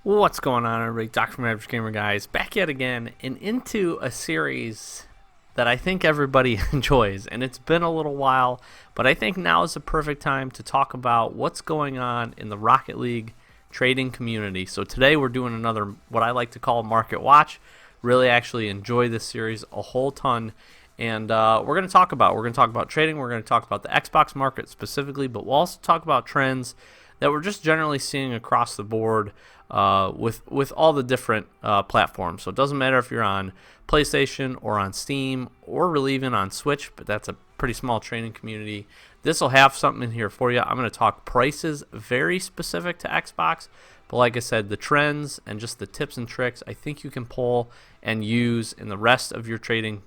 What's going on, everybody? Dr. from Average Gamer Guys back yet again and into a series that I think everybody enjoys. And it's been a little while, but I think now is the perfect time to talk about what's going on in the Rocket League trading community. So today we're doing another, what I like to call Market Watch. Really actually enjoy this series a whole ton. And we're going to talk about trading. We're going to talk about the Xbox market specifically, but we'll also talk about trends that we're just generally seeing across the board with all the different platforms. So it doesn't matter if you're on PlayStation or on Steam or really even on Switch, but that's a pretty small trading community. This will have something in here for you. I'm going to talk prices very specific to Xbox, but like I said, the trends and just the tips and tricks I think you can pull and use in the rest of your trading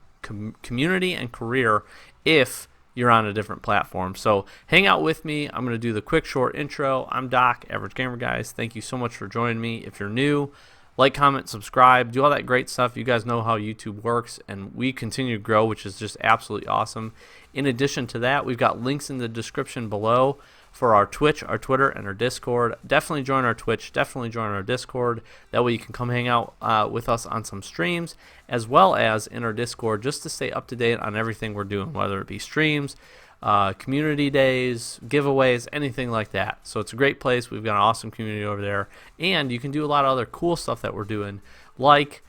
community and career if you're on a different platform. So hang out with me. I'm going to do the quick short intro. I'm Doc, Average Gamer Guys. Thank you so much for joining me. If you're new, like, comment, subscribe, do all that great stuff. You guys know how YouTube works, and we continue to grow, which is just absolutely awesome. In addition to that, we've got links in the description below for our Twitch, our Twitter, and our Discord. Definitely join our Twitch. Definitely join our Discord. That way you can come hang out with us on some streams, as well as in our Discord, just to stay up to date on everything we're doing, whether it be streams, community days, giveaways, anything like that. So it's a great place. We've got an awesome community over there, and you can do a lot of other cool stuff that we're doing, like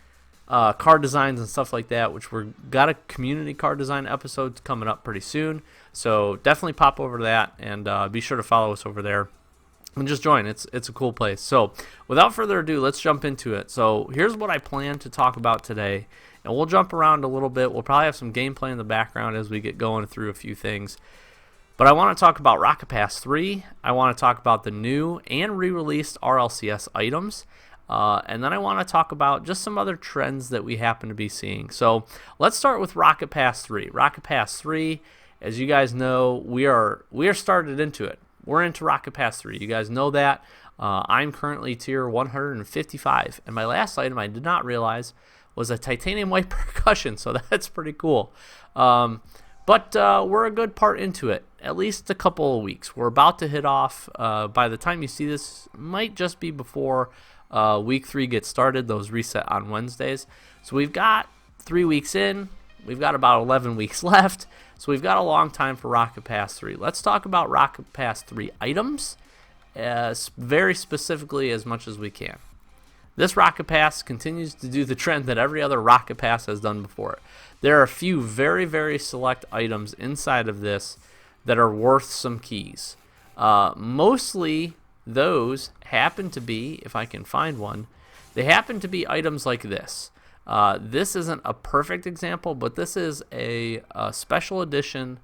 card designs and stuff like that, which we've got a community card design episode coming up pretty soon. So definitely pop over to that and be sure to follow us over there and just join. It's a cool place. So without further ado, let's jump into it. So here's what I plan to talk about today, and we'll jump around a little bit. We'll probably have some gameplay in the background as we get going through a few things. But I want to talk about Rocket Pass 3. I want to talk about the new and re-released RLCS items. And then I want to talk about just some other trends that we happen to be seeing. So let's start with Rocket Pass 3. Rocket Pass 3, as you guys know, we are started into it. We're into Rocket Pass 3. You guys know that. I'm currently tier 155, and my last item I did not realize was a titanium white percussion, so that's pretty cool. But we're a good part into it, at least a couple of weeks. We're about to hit off. By the time you see this, might just be before week 3 gets started. Those reset on Wednesdays. So we've got 3 weeks in. We've got about 11 weeks left. So we've got a long time for Rocket Pass 3. Let's talk about Rocket Pass 3 items very specifically as much as we can. This Rocket Pass continues to do the trend that every other Rocket Pass has done before it. There are a few very, very select items inside of this that are worth some keys. Mostly those happen to be, if I can find one, they happen to be items like this. This isn't a perfect example, but this is a special edition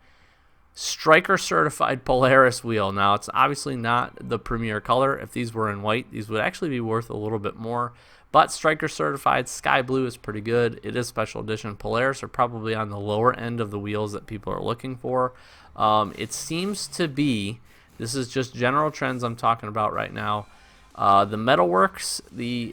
Striker certified Polaris wheel. Now, it's obviously not the premier color. If these were in white, these would actually be worth a little bit more. But Striker certified sky blue is pretty good. It is special edition. Polaris are probably on the lower end of the wheels that people are looking for. It seems to be, this is just general trends I'm talking about right now. The metalworks,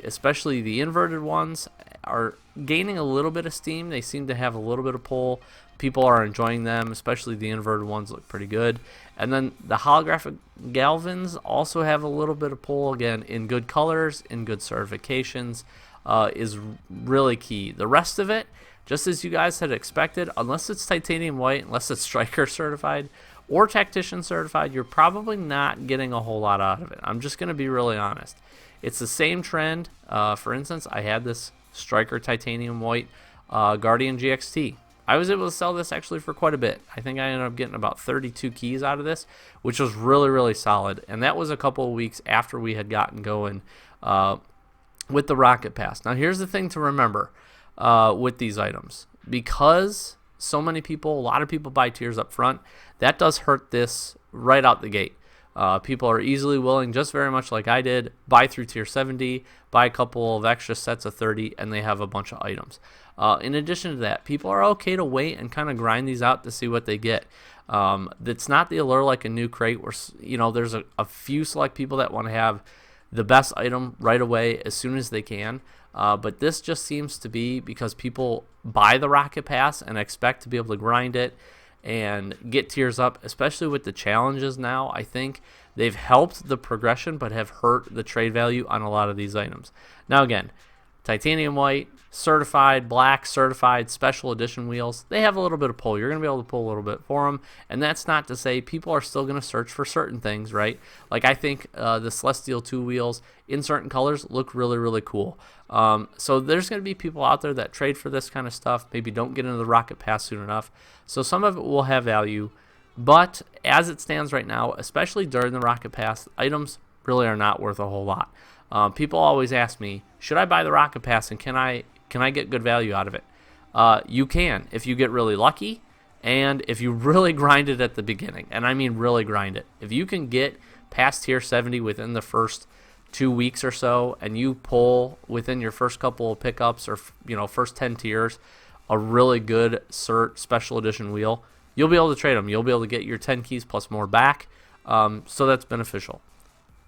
especially the inverted ones, are gaining a little bit of steam. They seem to have a little bit of pull. People are enjoying them, especially the inverted ones look pretty good. And then the holographic Galvins also have a little bit of pull, again, in good colors, in good certifications, is really key. The rest of it, just as you guys had expected, unless it's titanium white, unless it's Striker certified or Tactician certified, you're probably not getting a whole lot out of it. I'm just going to be really honest. It's the same trend. For instance, I had this Striker titanium white Guardian GXT. I was able to sell this actually for quite a bit. I think I ended up getting about 32 keys out of this, which was really, really solid. And that was a couple of weeks after we had gotten going with the Rocket Pass. Now, here's the thing to remember with these items. Because so many people, a lot of people buy tiers up front, that does hurt this right out the gate. People are easily willing, just very much like I did, buy through tier 70, buy a couple of extra sets of 30, and they have a bunch of items. In addition to that, people are okay to wait and kind of grind these out to see what they get. It's not the allure like a new crate where, there's a few select people that want to have the best item right away as soon as they can. But this just seems to be because people buy the Rocket Pass and expect to be able to grind it and get tiers up, especially with the challenges now. I think they've helped the progression but have hurt the trade value on a lot of these items. Now again, titanium white, certified, black, certified, special edition wheels, they have a little bit of pull. You're going to be able to pull a little bit for them, and that's not to say people are still going to search for certain things, right? Like I think the Celestial 2 wheels in certain colors look really, really cool. So there's going to be people out there that trade for this kind of stuff, maybe don't get into the Rocket Pass soon enough. So some of it will have value, but as it stands right now, especially during the Rocket Pass, items really are not worth a whole lot. People always ask me, should I buy the Rocket Pass and can I get good value out of it? You can if you get really lucky and if you really grind it at the beginning. And I mean really grind it. If you can get past tier 70 within the first 2 weeks or so and you pull within your first couple of pickups or first 10 tiers a really good cert special edition wheel, you'll be able to trade them. You'll be able to get your 10 keys plus more back. So that's beneficial.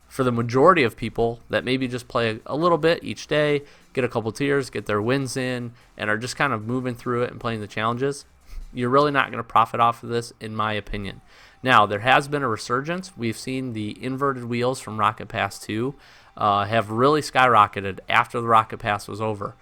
For the majority of people that maybe just play a little bit each day, get a couple tiers, get their wins in, and are just kind of moving through it and playing the challenges, you're really not going to profit off of this, in my opinion. Now, there has been a resurgence. We've seen the inverted wheels from Rocket Pass 2 have really skyrocketed after the Rocket Pass was over.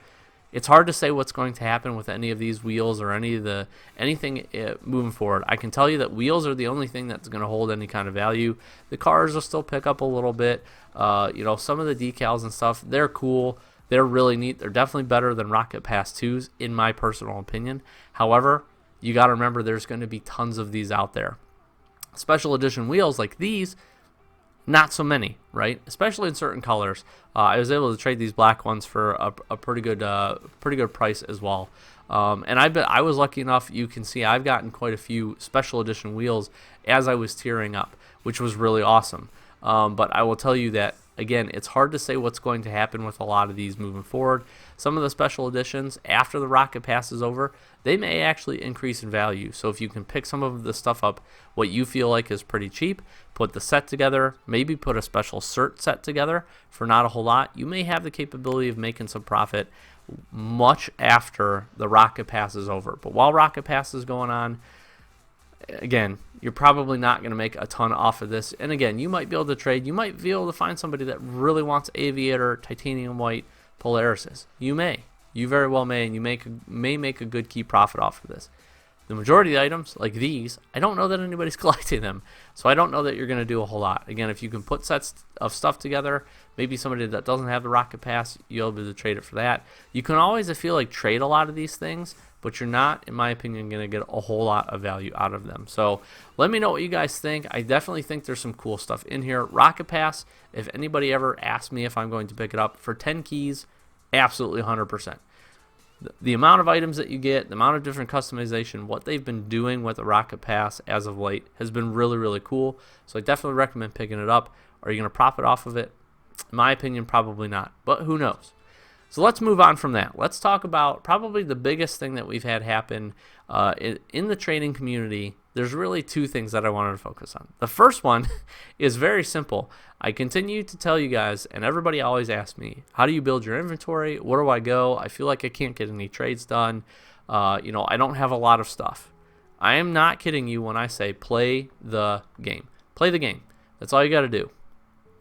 It's hard to say what's going to happen with any of these wheels or anything moving forward. I can tell you that wheels are the only thing that's going to hold any kind of value. The cars will still pick up a little bit. Some of the decals and stuff, they're cool. They're really neat. They're definitely better than Rocket Pass 2s, in my personal opinion. However, you got to remember there's going to be tons of these out there. Special edition wheels like these, not so many, right? Especially in certain colors. I was able to trade these black ones for a pretty good price as well. And I was lucky enough. You can see I've gotten quite a few special edition wheels as I was tiering up, which was really awesome. But I will tell you that again, it's hard to say what's going to happen with a lot of these moving forward. Some of the special editions after the Rocket Pass is over, they may actually increase in value. So if you can pick some of the stuff up, what you feel like is pretty cheap, put the set together, maybe put a special cert set together for not a whole lot, you may have the capability of making some profit much after the Rocket Pass is over. But while Rocket Pass is going on, again, you're probably not going to make a ton off of this. And again, you might be able to trade. You might be able to find somebody that really wants Aviator, Titanium White, Polarises. You may. You very well may, and you may make a good key profit off of this. The majority of the items, like these, I don't know that anybody's collecting them. So I don't know that you're going to do a whole lot. Again, if you can put sets of stuff together, maybe somebody that doesn't have the Rocket Pass, you'll be able to trade it for that. You can always, I feel like, trade a lot of these things, but you're not, in my opinion, going to get a whole lot of value out of them. So let me know what you guys think. I definitely think there's some cool stuff in here. Rocket Pass, if anybody ever asks me if I'm going to pick it up, for 10 keys, absolutely 100%. The amount of items that you get, the amount of different customization, what they've been doing with the Rocket Pass as of late has been really, really cool. So I definitely recommend picking it up. Are you going to profit off of it? In my opinion, probably not, but who knows? So let's move on from that. Let's talk about probably the biggest thing that we've had happen in the trading community. There's really two things that I wanted to focus on. The first one is very simple. I continue to tell you guys, and everybody always asks me, how do you build your inventory? Where do I go? I feel like I can't get any trades done. I don't have a lot of stuff. I am not kidding you when I say play the game. Play the game. That's all you got to do.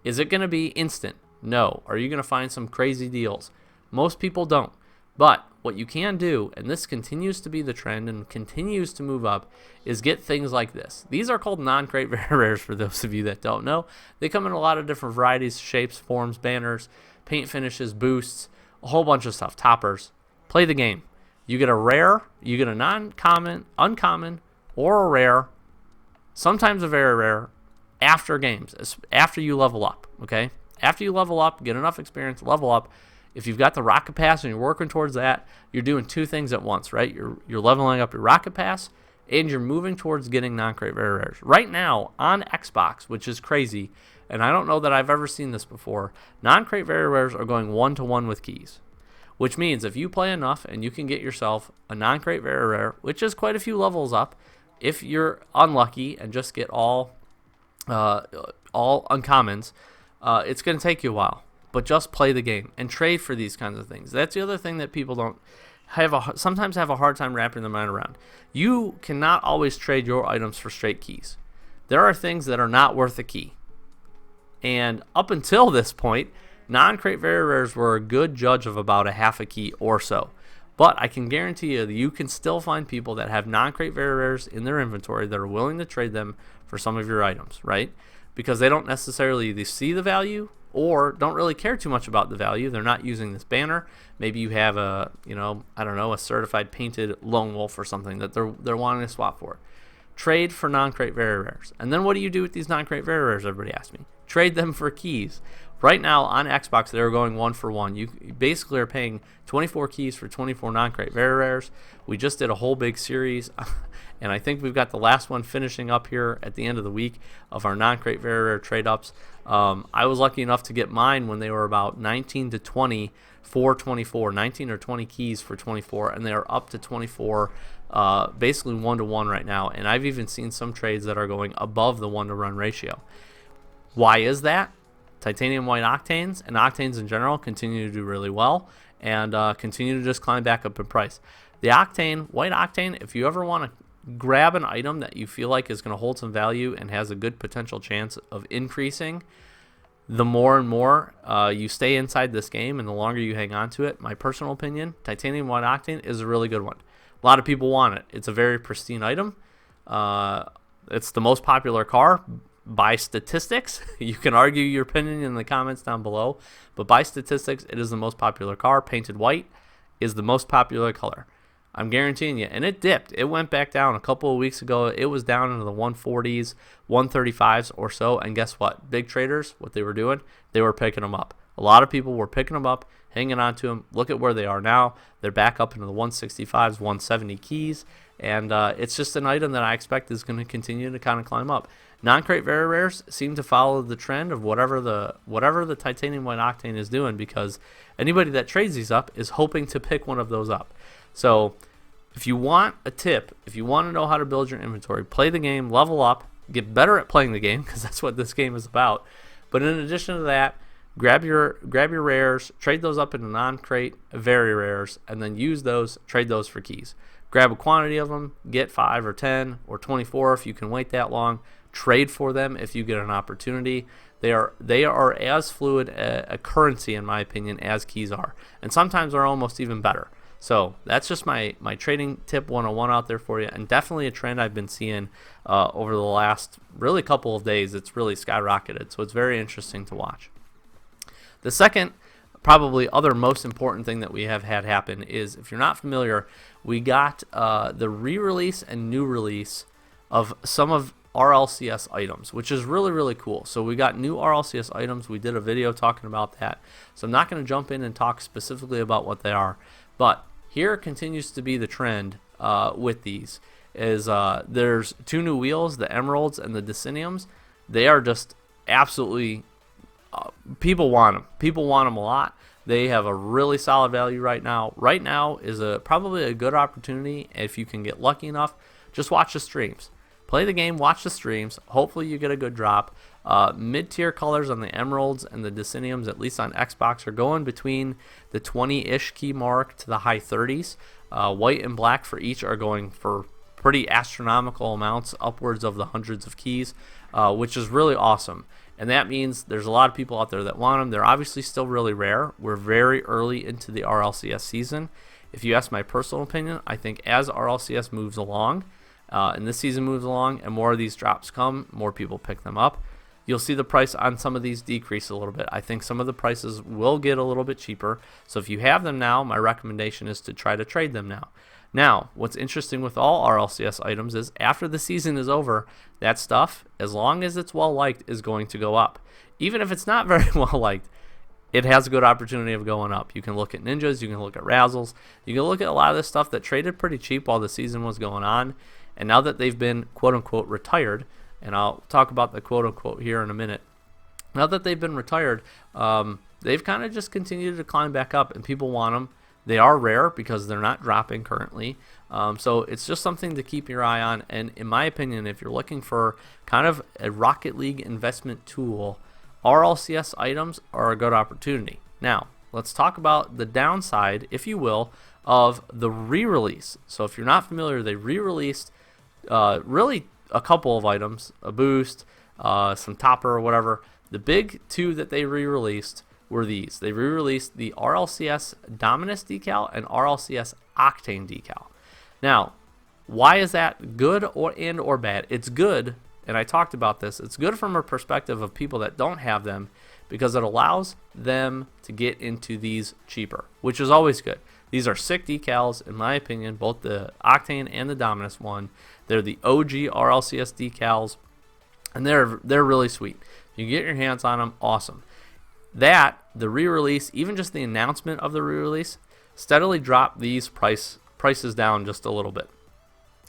Is it going to be instant? No. Are you going to find some crazy deals? Most people don't. But what you can do, and this continues to be the trend and continues to move up, is get things like this. These are called non-crate very rares for those of you that don't know. They come in a lot of different varieties, shapes, forms, banners, paint finishes, boosts, a whole bunch of stuff, toppers. Play the game. You get a rare, you get a non-common, uncommon, or a rare, sometimes a very rare, after games, after you level up, okay? After you level up, get enough experience, level up. If you've got the Rocket Pass and you're working towards that, you're doing two things at once, right? You're leveling up your Rocket Pass, and you're moving towards getting non-crate very rares. Right now, on Xbox, which is crazy, and I don't know that I've ever seen this before, non-crate very rares are going 1-to-1 with keys, which means if you play enough and you can get yourself a non-crate very rare, which is quite a few levels up, if you're unlucky and just get all uncommons, it's going to take you a while. But just play the game and trade for these kinds of things. That's the other thing that people don't sometimes have a hard time wrapping their mind around. You cannot always trade your items for straight keys. There are things that are not worth a key. And up until this point, non-crate very rares were a good judge of about a half a key or so. But I can guarantee you that you can still find people that have non-crate very rares in their inventory that are willing to trade them for some of your items, right? Because they don't necessarily either see the value or don't really care too much about the value. They're not using this banner. Maybe you have a, I don't know, a certified painted lone wolf or something that they're wanting to swap for. Trade for non-crate very rares. And then what do you do with these non-crate very rares, everybody asks me? Trade them for keys. Right now on Xbox, they're going 1-for-1. You basically are paying 24 keys for 24 non-crate very rares. We just did a whole big series, and I think we've got the last one finishing up here at the end of the week of our non-crate very rare trade-ups. I was lucky enough to get mine when they were about 19 to 20 for 24, 19 or 20 keys for 24, and they are up to 24, basically 1-to-1 right now. And I've even seen some trades that are going above the 1-to-1 ratio. Why is that? Titanium white octanes and octanes in general continue to do really well and continue to just climb back up in price. The octane, white octane, if you ever want to grab an item that you feel like is going to hold some value and has a good potential chance of increasing, the more and more you stay inside this game and the longer you hang on to it, my personal opinion, titanium white octane is a really good one. A lot of people want it. It's a very pristine item. It's the most popular car by statistics. You can argue your opinion in the comments down below, but by statistics, it is the most popular car. Painted white is the most popular color. I'm guaranteeing you. And it dipped. It went back down a couple of weeks ago. It was down into the 140s, 135s or so. And guess what? Big traders, what they were doing, they were picking them up. A lot of people were picking them up, hanging on to them. Look at where they are now. They're back up into the 165s, 170 keys. And it's just an item that I expect is going to continue to kind of climb up. Non-crate very rares seem to follow the trend of whatever the titanium white octane is doing, because anybody that trades these up is hoping to pick one of those up. So if you want a tip, if you want to know how to build your inventory, play the game, level up, get better at playing the game, because that's what this game is about. But in addition to that, grab your rares, trade those up into non-crate very rares, and then use those, trade those for keys. Grab a quantity of them, get 5 or 10 or 24 if you can wait that long. Trade for them if you get an opportunity. They are as fluid a currency, in my opinion, as keys are, and sometimes are almost even better. So that's just my trading tip 101 out there for you, and definitely a trend I've been seeing over the last really couple of days. It's really skyrocketed, so it's very interesting to watch. The second, probably other most important thing that we have had happen is, if you're not familiar, we got the re-release and new release of some of RLCS items, which is really, really cool. So we got new RLCS items. We did a video talking about that. So I'm not going to jump in and talk specifically about what they are, but here continues to be the trend with these is there's 2 new wheels, the Emeralds and the Deciniums. They are just absolutely, people want them. People want them a lot. They have a really solid value right now. Right now is probably a good opportunity if you can get lucky enough. Just watch the streams. Play the game, watch the streams. Hopefully you get a good drop. Mid-tier colors on the Emeralds and the Deciniums, at least on Xbox, are going between the 20-ish key mark to the high 30s. White and black for each are going for pretty astronomical amounts, upwards of the hundreds of keys, which is really awesome. And that means there's a lot of people out there that want them. They're obviously still really rare. We're very early into the RLCS season. If you ask my personal opinion, I think as RLCS moves along, and this season moves along and more of these drops come, more people pick them up, you'll see the price on some of these decrease a little bit. I think some of the prices will get a little bit cheaper. So if you have them now, my recommendation is to try to trade them now. Now, what's interesting with all RLCS items is after the season is over, that stuff, as long as it's well liked, is going to go up. Even if it's not very well liked, it has a good opportunity of going up. You can look at ninjas, you can look at razzles, you can look at a lot of this stuff that traded pretty cheap while the season was going on. And now that they've been quote-unquote retired, and I'll talk about the quote-unquote here in a minute, now that they've been retired, they've kind of just continued to climb back up, and people want them. They are rare because they're not dropping currently. So it's just something to keep your eye on. And in my opinion, if you're looking for kind of a Rocket League investment tool, RLCS items are a good opportunity. Now, let's talk about the downside, if you will, of the re-release. So if you're not familiar, they re-released really a couple of items, a boost, some topper or whatever. The big two that they re-released were these. They re-released the RLCS Dominus decal and RLCS Octane decal. Now, why is that good or bad? It's good, and I talked about this. It's good from a perspective of people that don't have them because it allows them to get into these cheaper, which is always good. These are sick decals, in my opinion, both the Octane and the Dominus one. They're the OG RLCS decals, and they're really sweet. You get your hands on them, awesome. That, the re-release, even just the announcement of the re-release, steadily dropped these prices down just a little bit.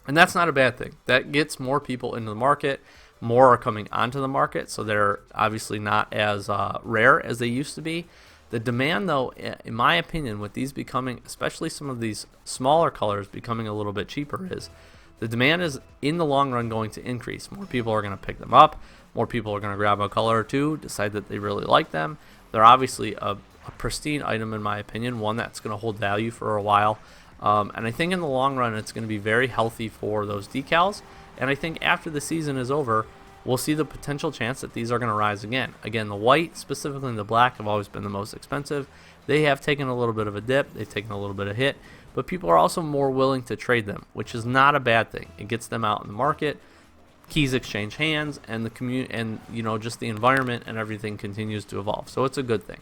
And that's not a bad thing. That gets more people into the market. More are coming onto the market, so they're obviously not as rare as they used to be. The demand, though, in my opinion, with these becoming, especially some of these smaller colors becoming a little bit cheaper, is the demand is in the long run going to increase. More people are going to pick them up. More people are going to grab a color or two, decide that they really like them. They're obviously a pristine item, in my opinion, one that's going to hold value for a while. And I think in the long run, it's going to be very healthy for those decals. And I think after the season is over, we'll see the potential chance that these are going to rise again. Again, the white, specifically the black, have always been the most expensive. They have taken a little bit of a dip. They've taken a little bit of hit. But people are also more willing to trade them, which is not a bad thing. It gets them out in the market. Keys exchange hands, and just the environment and everything continues to evolve. So it's a good thing.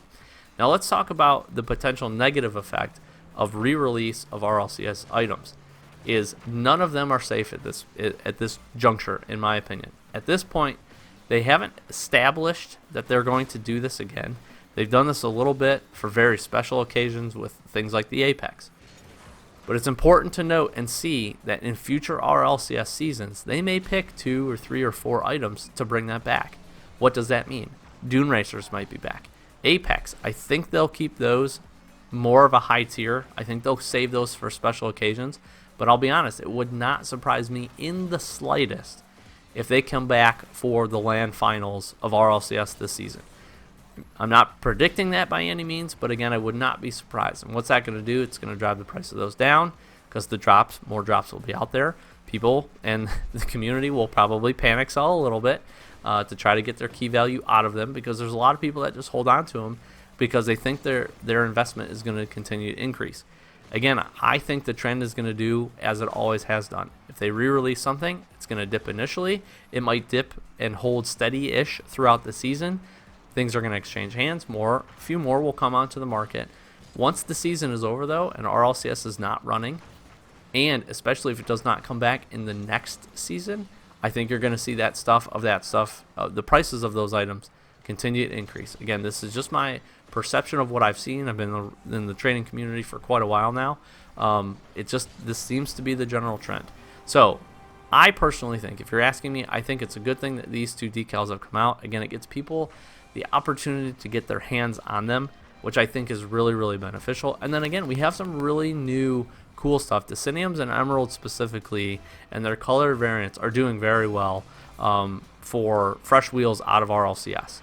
Now let's talk about the potential negative effect of re-release of RLCS items. Is none of them are safe at this juncture, in my opinion. At this point, they haven't established that they're going to do this again. They've done this a little bit for very special occasions with things like the Apex. But it's important to note and see that in future RLCS seasons, they may pick 2 or 3 or 4 items to bring that back. What does that mean? Dune Racers might be back. Apex, I think they'll keep those more of a high tier. I think they'll save those for special occasions. But I'll be honest, it would not surprise me in the slightest if they come back for the LAN finals of RLCS this season. I'm not predicting that by any means, but again, I would not be surprised. And what's that going to do? It's going to drive the price of those down because more drops will be out there. People and the community will probably panic sell a little bit to try to get their key value out of them because there's a lot of people that just hold on to them because they think their investment is going to continue to increase. Again, I think the trend is going to do as it always has done. If they re-release something, it's going to dip initially. It might dip and hold steady-ish throughout the season. Things are going to exchange hands. A few more will come onto the market. Once the season is over, though, and RLCS is not running, and especially if it does not come back in the next season, I think you're going to see the prices of those items continue to increase. Again, this is just my perception of what I've seen. I've been in the trading community for quite a while now. This seems to be the general trend. So I personally think, if you're asking me, I think it's a good thing that these 2 decals have come out. Again, it gets people the opportunity to get their hands on them, which I think is really, really beneficial. And then again, we have some really new cool stuff. Desiniums and Emeralds specifically, and their color variants are doing very well for fresh wheels out of RLCS.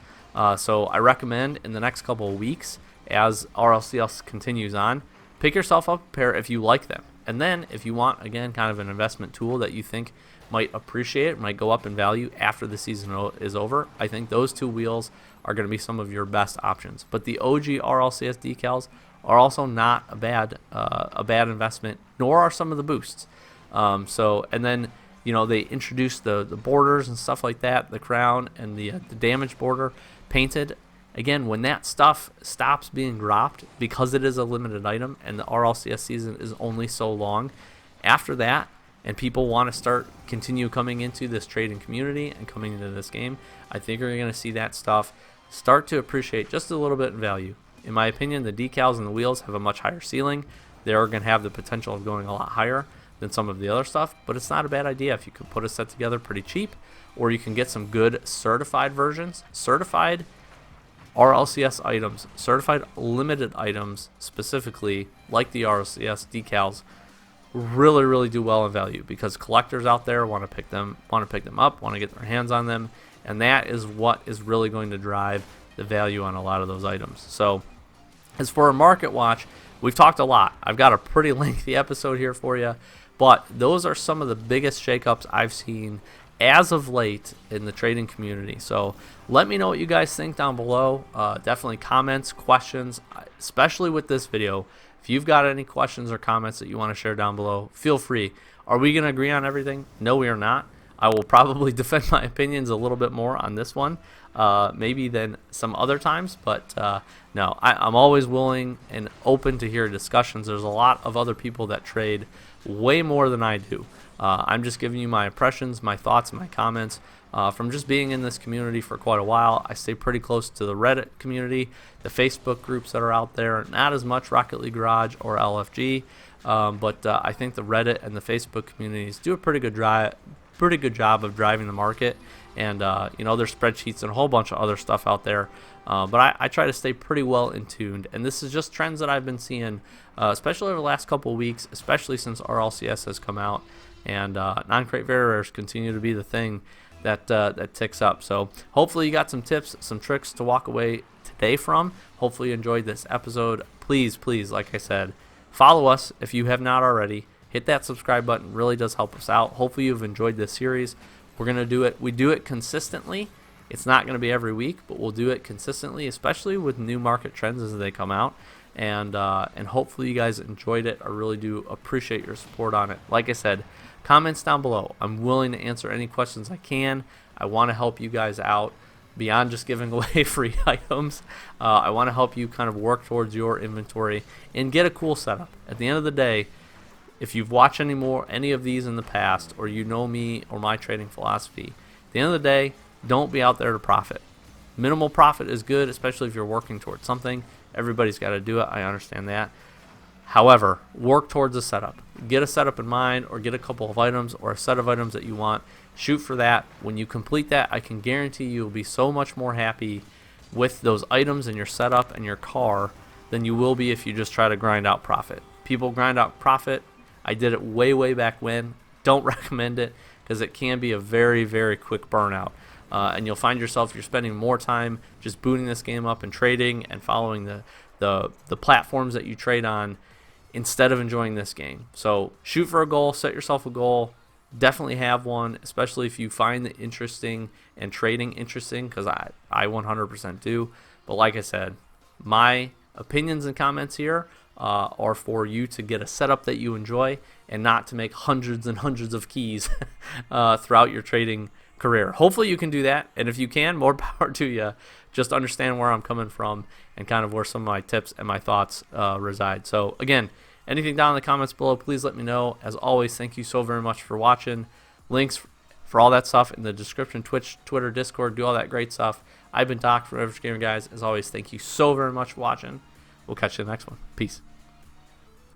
So I recommend in the next couple of weeks, as RLCS continues on, pick yourself up a pair if you like them. And then if you want, again, kind of an investment tool that you think might appreciate, might go up in value after the season is over, I think those 2 wheels are going to be some of your best options. But the OG RLCS decals are also not a bad investment, nor are some of the boosts. And then they introduced the borders and stuff like that, the crown and the damage border painted. Again, when that stuff stops being dropped because it is a limited item and the RLCS season is only so long, after that, and people want to continue coming into this trading community and coming into this game, I think you're going to see that stuff start to appreciate just a little bit in value. In my opinion, the decals and the wheels have a much higher ceiling. They're going to have the potential of going a lot higher than some of the other stuff, but it's not a bad idea if you could put a set together pretty cheap, or you can get some good certified versions, certified RLCS items, certified limited items specifically, like the RLCS decals, really, really do well in value because collectors out there want to pick them up, want to get their hands on them, and that is what is really going to drive the value on a lot of those items. So as for a market watch, we've talked a lot. I've got a pretty lengthy episode here for you, but those are some of the biggest shakeups I've seen as of late in the trading community. So let me know what you guys think down below. Definitely comments, questions, especially with this video. If you've got any questions or comments that you want to share down below, feel free. Are we going to agree on everything? No, we are not. I will probably defend my opinions a little bit more on this one, maybe than some other times, but no, I'm always willing and open to hear discussions. There's a lot of other people that trade way more than I do. I'm just giving you my impressions, my thoughts, and my comments from just being in this community for quite a while. I stay pretty close to the Reddit community, the Facebook groups that are out there, not as much Rocket League Garage or LFG, but I think the Reddit and the Facebook communities do a pretty good job of driving the market, and there's spreadsheets and a whole bunch of other stuff out there, but I try to stay pretty well in tuned, and this is just trends that I've been seeing, especially over the last couple of weeks, especially since RLCS has come out, and non-crate very rares continue to be the thing that ticks up. So hopefully you got some tips, some tricks to walk away today from. Hopefully you enjoyed this episode. Please, like I said, follow us if you have not already. Hit that subscribe button. Really does help us out. Hopefully you've enjoyed this series. We're going to do it. We do it consistently. It's not going to be every week, but we'll do it consistently, especially with new market trends as they come out. And hopefully you guys enjoyed it. I really do appreciate your support on it. Like I said, comments down below. I'm willing to answer any questions I can. I want to help you guys out beyond just giving away free items. I want to help you kind of work towards your inventory and get a cool setup. At the end of the day, if you've watched any of these in the past, or you know me or my trading philosophy, at the end of the day, don't be out there to profit. Minimal profit is good, especially if you're working towards something. Everybody's got to do it. I understand that. However, work towards a setup. Get a setup in mind, or get a couple of items or a set of items that you want. Shoot for that. When you complete that, I can guarantee you'll be so much more happy with those items and your setup and your car than you will be if you just try to grind out profit. People grind out profit. I did it way back when. Don't recommend it, because it can be a very quick burnout. And you'll find yourself, you're spending more time just booting this game up and trading and following the platforms that you trade on instead of enjoying this game. So shoot for a goal, set yourself a goal. Definitely have one, especially if you find it interesting and trading interesting, because I 100% do. But like I said, my opinions and comments here are for you to get a setup that you enjoy and not to make hundreds and hundreds of keys throughout your trading career. Hopefully you can do that, and if you can, more power to you. Just understand where I'm coming from and kind of where some of my tips and my thoughts reside. So again, anything down in the comments below, please let me know. As always, thank you so very much for watching. Links for all that stuff in the description: Twitch, Twitter, Discord, do all that great stuff. I've been Doc from Average Gamer, guys. As always, thank you so very much for watching. We'll catch you in the next one. Peace.